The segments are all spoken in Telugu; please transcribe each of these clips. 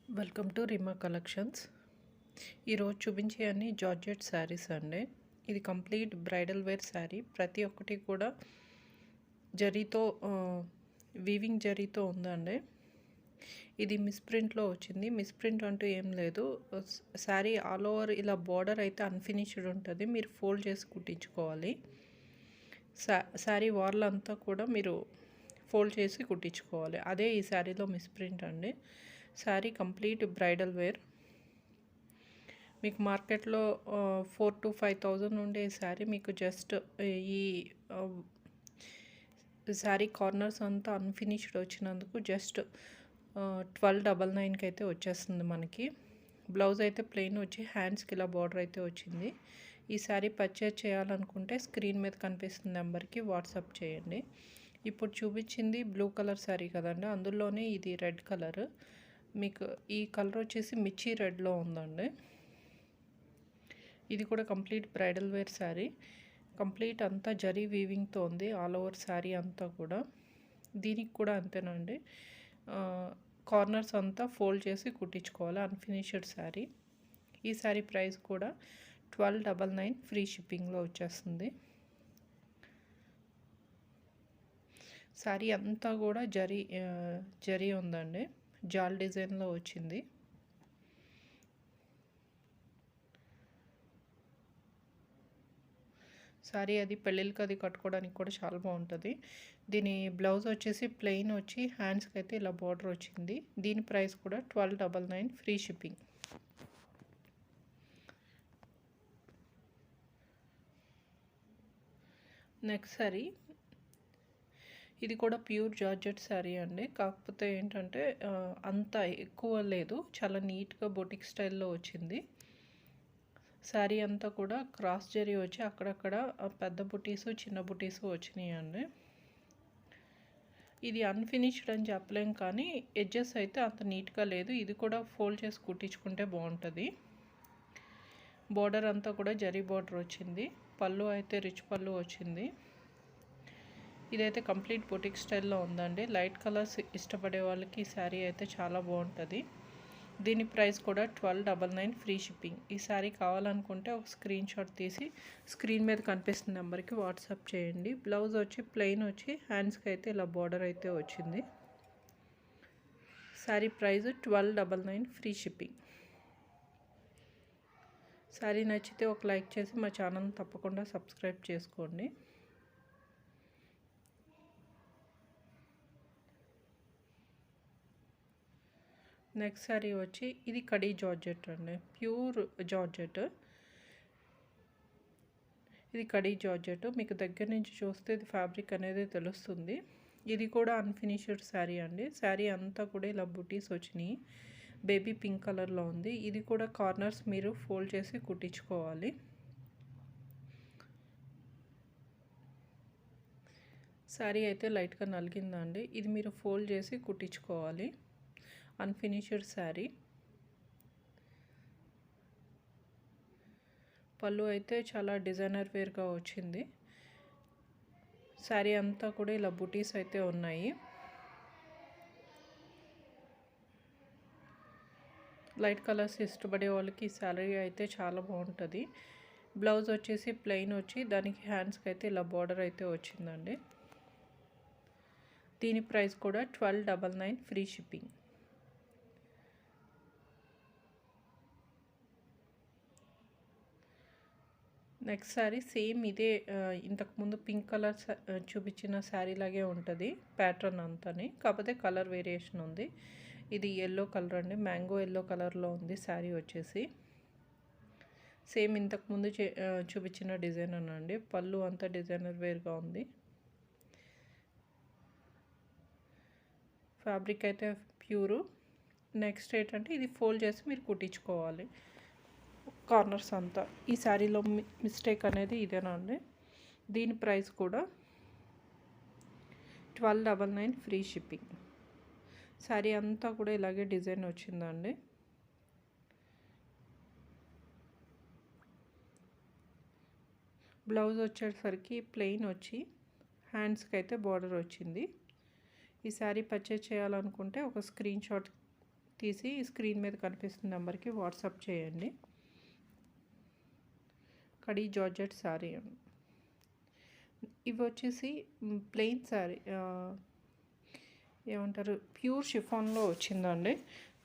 Welcome to రిమా collections. ఈరోజు చూపించే అన్ని జార్జెట్ శారీస్ అండి. ఇది కంప్లీట్ బ్రైడల్ వేర్ శారీ. ప్రతి ఒక్కటి కూడా జరీతో వీవింగ్ జరీతో ఉందండి. ఇది మిస్ప్రింట్లో వచ్చింది. మిస్ప్రింట్ అంటూ ఏం లేదు. శారీ ఆల్ ఓవర్ ఇలా బార్డర్ అయితే అన్ఫినిష్డ్ ఉంటుంది. మీరు ఫోల్డ్ చేసి కుట్టించుకోవాలి. శారీ వార్ల్ అంతా కూడా మీరు ఫోల్డ్ చేసి కుట్టించుకోవాలి. అదే ఈ శారీలో మిస్ప్రింట్ అండి. Sari complete bridal wear. మీకు మార్కెట్లో 4,000 to 5,000 ఉండే శారీ మీకు జస్ట్ ఈ శారీ కార్నర్స్ అంతా అన్ఫినిష్డ్ వచ్చినందుకు జస్ట్ 1299కి అయితే వచ్చేస్తుంది మనకి. బ్లౌజ్ అయితే ప్లెయిన్ వచ్చి హ్యాండ్స్కి ఇలా బార్డర్ అయితే వచ్చింది. ఈ శారీ పర్చేజ్ చేయాలనుకుంటే స్క్రీన్ మీద కనిపిస్తున్న నెంబర్కి వాట్సాప్ చేయండి. ఇప్పుడు చూపించింది బ్లూ కలర్ శారీ కదండి, అందులోనే ఇది రెడ్ కలర్. మీకు ఈ కలర్ వచ్చేసి మిర్చి రెడ్లో ఉందండి. ఇది కూడా complete bridal wear sari. Complete అంతా జరీ వీవింగ్తో ఉంది ఆల్ ఓవర్ శారీ అంతా కూడా. దీనికి కూడా అంతేనండి, కార్నర్స్ అంతా ఫోల్డ్ చేసి కుట్టించుకోవాలి. అన్ఫినిష్డ్ శారీ. ఈ శారీ ప్రైస్ కూడా 1299 ఫ్రీ షిప్పింగ్లో వచ్చేస్తుంది. శారీ అంతా కూడా జరీ ఉందండి. జాల్ డిజైన్లో వచ్చింది. శారీ అది పెళ్ళిళ్ళకి అది కట్టుకోవడానికి కూడా చాలా బాగుంటుంది. దీని బ్లౌజ్ వచ్చేసి ప్లెయిన్ వచ్చి హ్యాండ్స్కి అయితే ఇలా బార్డర్ వచ్చింది. దీని ప్రైస్ కూడా 1299 ఫ్రీ షిప్పింగ్. నెక్స్ట్ శారీ ఇది కూడా ప్యూర్ జార్జెట్ శారీ అండి. కాకపోతే ఏంటంటే అంత ఎక్కువ లేదు, చాలా నీట్గా బొటిక్ స్టైల్లో వచ్చింది. శారీ అంతా కూడా క్రాస్ జరీ వచ్చి అక్కడక్కడ పెద్ద బుటీసు చిన్న బుటీసు వచ్చినాయి అండి. ఇది అన్ఫినిష్డ్ అని చెప్పలేం, కానీ ఎడ్జెస్ అయితే అంత నీట్గా లేదు. ఇది కూడా ఫోల్డ్ చేసి కుట్టించుకుంటే బాగుంటుంది. బార్డర్ అంతా కూడా జరీ బార్డర్ వచ్చింది. పళ్ళు అయితే రిచ్ పళ్ళు వచ్చింది. ఇదైతే కంప్లీట్ బొటిక్ స్టైల్లో ఉందండి. లైట్ కలర్స్ ఇష్టపడే వాళ్ళకి ఈ శారీ అయితే చాలా బాగుంటుంది. దీని ప్రైస్ కూడా 1299 ఫ్రీ షిప్పింగ్. ఈ శారీ కావాలనుకుంటే ఒక స్క్రీన్ షాట్ తీసి స్క్రీన్ మీద కనిపిస్తున్న నెంబర్కి వాట్సాప్ చేయండి. బ్లౌజ్ వచ్చి ప్లెయిన్ వచ్చి హ్యాండ్స్కి అయితే ఇలా బార్డర్ అయితే వచ్చింది. Sari price 1299 free shipping. Sari నచ్చితే ఒక లైక్ చేసి మా ఛానల్ తప్పకుండా సబ్స్క్రైబ్ చేసుకోండి. నెక్స్ట్ శారీ వచ్చి ఇది కడీ జార్జెట్ అండి, ప్యూర్ జార్జెట్. ఇది కడీ జార్జెట్. మీకు దగ్గర నుంచి చూస్తే ఇది ఫ్యాబ్రిక్ అనేది తెలుస్తుంది. ఇది కూడా అన్ఫినిష్డ్ శారీ అండి. శారీ అంతా కూడా ఇలా బుటీస్ వచ్చినాయి. బేబీ పింక్ కలర్లో ఉంది. ఇది కూడా కార్నర్స్ మీరు ఫోల్డ్ చేసి కుట్టించుకోవాలి. శారీ అయితే లైట్గా నలిగిందండి. ఇది మీరు ఫోల్డ్ చేసి కుట్టించుకోవాలి. అన్ఫినిష్డ్ శారీ. పళ్ళు అయితే చాలా డిజైనర్ వేర్గా వచ్చింది. శారీ అంతా కూడా ఇలా బుటీస్ అయితే ఉన్నాయి. లైట్ కలర్స్ ఇష్టపడే వాళ్ళకి ఈ శారీ అయితే చాలా బాగుంటుంది. బ్లౌజ్ వచ్చేసి ప్లెయిన్ వచ్చి దానికి హ్యాండ్స్కి అయితే ఇలా బార్డర్ అయితే వచ్చిందండి. దీని ప్రైస్ కూడా 1299 free shipping. Next sari same ఇదే, ఇంతకుముందు పింక్ కలర్ చూపించిన శారీ లాగే ఉంటుంది ప్యాటర్న్ అంతాని, కాకపోతే కలర్ వేరియేషన్ ఉంది. ఇది ఎల్లో కలర్ అండి, మ్యాంగో ఎల్లో కలర్లో ఉంది శారీ వచ్చేసి. సేమ్ ఇంతకుముందు చూపించిన డిజైన్ అనండి. పళ్ళు అంతా డిజైనర్ వేర్గా ఉంది. ఫ్యాబ్రిక్ అయితే ప్యూరు. నెక్స్ట్ ఏంటంటే ఇది ఫోల్డ్ చేసి మీరు కుట్టించుకోవాలి కార్నర్స్ అంతా. ఈ శారీలో మిస్టేక్ అనేది ఇదేనండి. దీని ప్రైస్ కూడా 1299 ఫ్రీ షిప్పింగ్. శారీ అంతా కూడా ఇలాగే డిజైన్ వచ్చిందండి. బ్లౌజ్ వచ్చేసరికి ప్లెయిన్ వచ్చి హ్యాండ్స్కి అయితే బార్డర్ వచ్చింది. ఈ శారీ పర్చేజ్ చేయాలనుకుంటే ఒక స్క్రీన్ షాట్ తీసి స్క్రీన్ మీద కనిపిస్తున్న నెంబర్కి వాట్సాప్ చేయండి. కడీ జార్జెట్ శారీ అండి. ఇవి వచ్చేసి ప్లెయిన్ శారీ, ఏమంటారు, ప్యూర్ షిఫాన్లో వచ్చిందండి.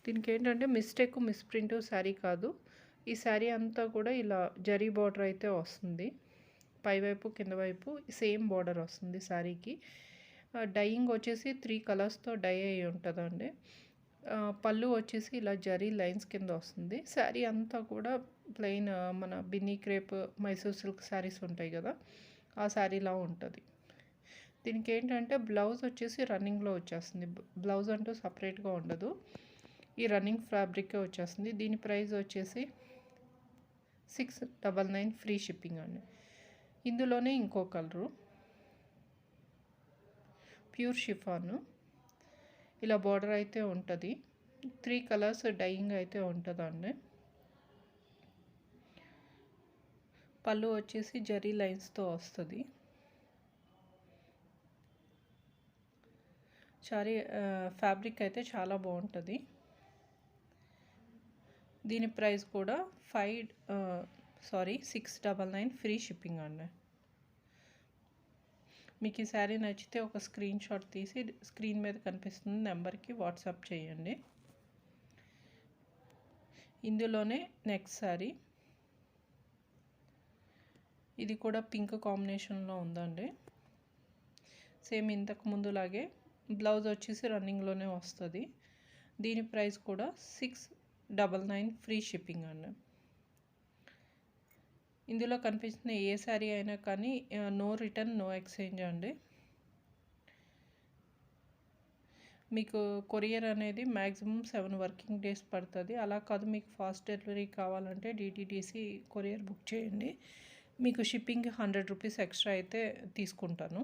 దీనికి ఏంటంటే మిస్ప్రింట్ శారీ కాదు. ఈ శారీ అంతా కూడా ఇలా జరీ బార్డర్ అయితే వస్తుంది. పైవైపు కింద వైపు సేమ్ బార్డర్ వస్తుంది శారీకి. డైయింగ్ వచ్చేసి 3 కలర్స్తో డై అయి ఉంటుందండి. పళ్ళు వచ్చేసి ఇలా జరీ లైన్స్ కింద వస్తుంది. శారీ అంతా కూడా ప్లెయిన్, మన బిన్నీ క్రేప్ మైసూర్ సిల్క్ శారీస్ ఉంటాయి కదా, ఆ శారీలా ఉంటుంది. దీనికి ఏంటంటే బ్లౌజ్ వచ్చేసి రన్నింగ్లో వచ్చేస్తుంది. బ్లౌజ్ అంటూ సపరేట్గా ఉండదు, ఈ రన్నింగ్ ఫ్యాబ్రిక్కే వచ్చేస్తుంది. దీని ప్రైస్ వచ్చేసి 699 ఫ్రీ షిప్పింగ్ అండి. ఇందులోనే ఇంకో కలరు ప్యూర్ షిఫాను, ఇలా బార్డర్ అయితే ఉంటుంది. 3 కలర్స్ డైయింగ్ అయితే ఉంటుందండి. పళ్ళు వచ్చేసి జరీ లైన్స్తో వస్తుంది. శారీ ఫ్యాబ్రిక్ అయితే చాలా బాగుంటుంది. దీని ప్రైస్ కూడా 699 ఫ్రీ షిప్పింగ్ అండి. మీకు ఈ శారీ నచ్చితే ఒక స్క్రీన్ షాట్ తీసి స్క్రీన్ మీద కనిపిస్తున్న నెంబర్కి వాట్సాప్ చేయండి. ఇందులోనే నెక్స్ట్ శారీ, ఇది కూడా పింక్ కాంబినేషన్లో ఉందండి. సేమ్ ఇంతకు ముందులాగే బ్లౌజ్ వచ్చేసి రన్నింగ్లోనే వస్తుంది. దీని ప్రైస్ కూడా 699 ఫ్రీ షిప్పింగ్ అండి. ఇందులో కనిపిస్తున్న ఏ శారీ అయినా కానీ నో రిటర్న్ నో ఎక్స్చేంజ్ అండి. మీకు కొరియర్ అనేది మ్యాక్సిమం 7 వర్కింగ్ డేస్ పడుతుంది. అలా కాదు, మీకు ఫాస్ట్ డెలివరీ కావాలంటే డిటీడీసీ కొరియర్ బుక్ చేయండి. మీకు షిప్పింగ్ 100 రూపీస్ ఎక్స్ట్రా అయితే తీసుకుంటాను.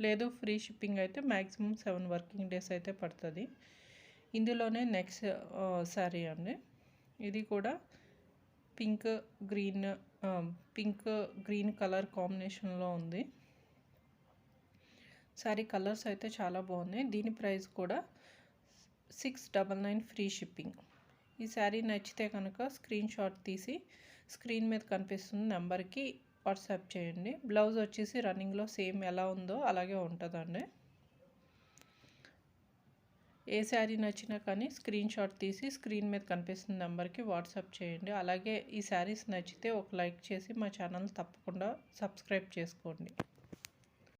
లేదు ఫ్రీ షిప్పింగ్ అయితే మ్యాక్సిమం 7 వర్కింగ్ డేస్ అయితే పడుతుంది. ఇందులోనే నెక్స్ట్ శారీ అండి. ఇది కూడా పింక్ గ్రీన్ కలర్ కాంబినేషన్లో ఉంది. శారీ కలర్స్ అయితే చాలా బాగున్నాయి. దీని ప్రైస్ కూడా 699 ఫ్రీ షిప్పింగ్. ఈ శారీ నచ్చితే కనుక స్క్రీన్ షాట్ తీసి స్క్రీన్ మీద కనిపిస్తున్న నెంబర్కి వాట్సాప్ చేయండి. బ్లౌజ్ వచ్చేసి రన్నింగ్లో సేమ్ ఎలా ఉందో అలాగే ఉంటుందండి. ఏ శారీ నచ్చినా కానీ స్క్రీన్ షాట్ తీసి స్క్రీన్ మీద కనిపిస్తున్న నెంబర్కి వాట్సాప్ చేయండి. అలాగే ఈ శారీస్ నచ్చితే ఒక లైక్ చేసి మా ఛానల్ తప్పకుండా సబ్స్క్రైబ్ చేసుకోండి.